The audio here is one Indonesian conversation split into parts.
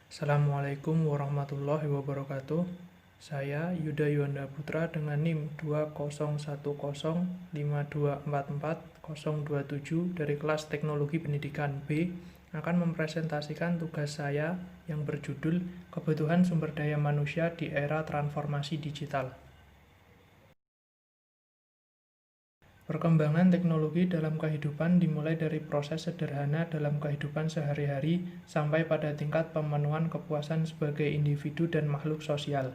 Assalamualaikum warahmatullahi wabarakatuh. Saya Yuda Yuanda Putra dengan NIM 201052444027 dari kelas Teknologi Pendidikan B akan mempresentasikan tugas saya yang berjudul Kebutuhan Sumber Daya Manusia di Era Transformasi Digital. Perkembangan teknologi dalam kehidupan dimulai dari proses sederhana dalam kehidupan sehari-hari sampai pada tingkat pemenuhan kepuasan sebagai individu dan makhluk sosial.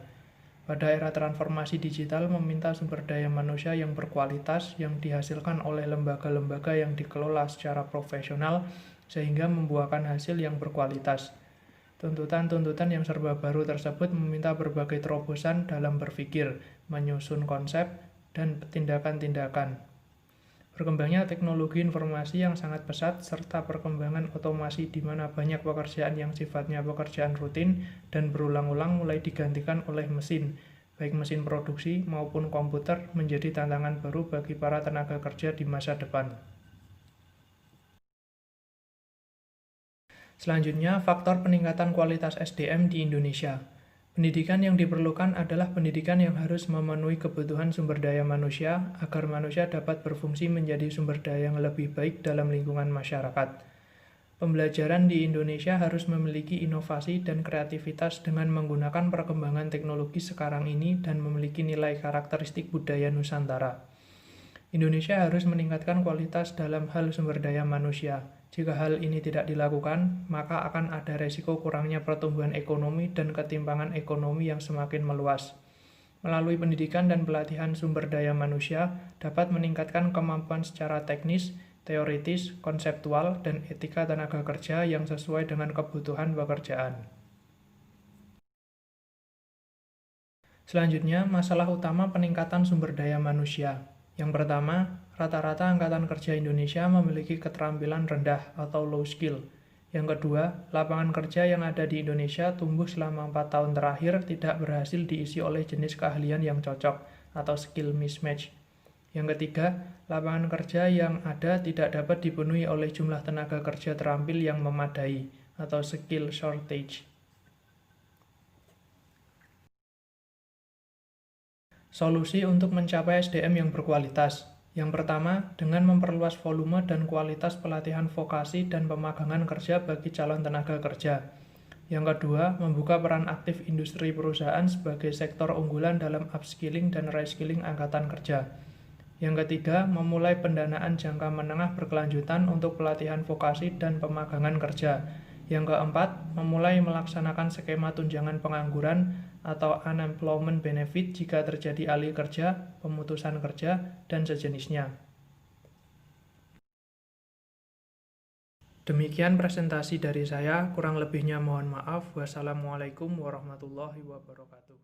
Pada era transformasi digital meminta sumber daya manusia yang berkualitas yang dihasilkan oleh lembaga-lembaga yang dikelola secara profesional sehingga membuahkan hasil yang berkualitas. Tuntutan-tuntutan yang serba baru tersebut meminta berbagai terobosan dalam berpikir, menyusun konsep, dan tindakan-tindakan. Berkembangnya teknologi informasi yang sangat pesat serta perkembangan otomasi di mana banyak pekerjaan yang sifatnya pekerjaan rutin dan berulang-ulang mulai digantikan oleh mesin, baik mesin produksi maupun komputer menjadi tantangan baru bagi para tenaga kerja di masa depan. Selanjutnya, faktor peningkatan kualitas SDM di Indonesia. Pendidikan yang diperlukan adalah pendidikan yang harus memenuhi kebutuhan sumber daya manusia agar manusia dapat berfungsi menjadi sumber daya yang lebih baik dalam lingkungan masyarakat. Pembelajaran di Indonesia harus memiliki inovasi dan kreativitas dengan menggunakan perkembangan teknologi sekarang ini dan memiliki nilai karakteristik budaya Nusantara. Indonesia harus meningkatkan kualitas dalam hal sumber daya manusia. Jika hal ini tidak dilakukan, maka akan ada resiko kurangnya pertumbuhan ekonomi dan ketimpangan ekonomi yang semakin meluas. Melalui pendidikan dan pelatihan sumber daya manusia dapat meningkatkan kemampuan secara teknis, teoritis, konseptual, dan etika tenaga kerja yang sesuai dengan kebutuhan pekerjaan. Selanjutnya, masalah utama peningkatan sumber daya manusia. Yang pertama, rata-rata angkatan kerja Indonesia memiliki keterampilan rendah atau low skill. Yang kedua, lapangan kerja yang ada di Indonesia tumbuh selama 4 tahun terakhir tidak berhasil diisi oleh jenis keahlian yang cocok atau skill mismatch. Yang ketiga, lapangan kerja yang ada tidak dapat dipenuhi oleh jumlah tenaga kerja terampil yang memadai atau skill shortage. Solusi untuk mencapai SDM yang berkualitas. Yang pertama, dengan memperluas volume dan kualitas pelatihan vokasi dan pemagangan kerja bagi calon tenaga kerja. Yang kedua, membuka peran aktif industri perusahaan sebagai sektor unggulan dalam upskilling dan reskilling angkatan kerja. Yang ketiga, memulai pendanaan jangka menengah berkelanjutan untuk pelatihan vokasi dan pemagangan kerja. Yang keempat, memulai melaksanakan skema tunjangan pengangguran atau unemployment benefit jika terjadi alih kerja, pemutusan kerja, dan sejenisnya. Demikian presentasi dari saya, kurang lebihnya mohon maaf. Wassalamualaikum warahmatullahi wabarakatuh.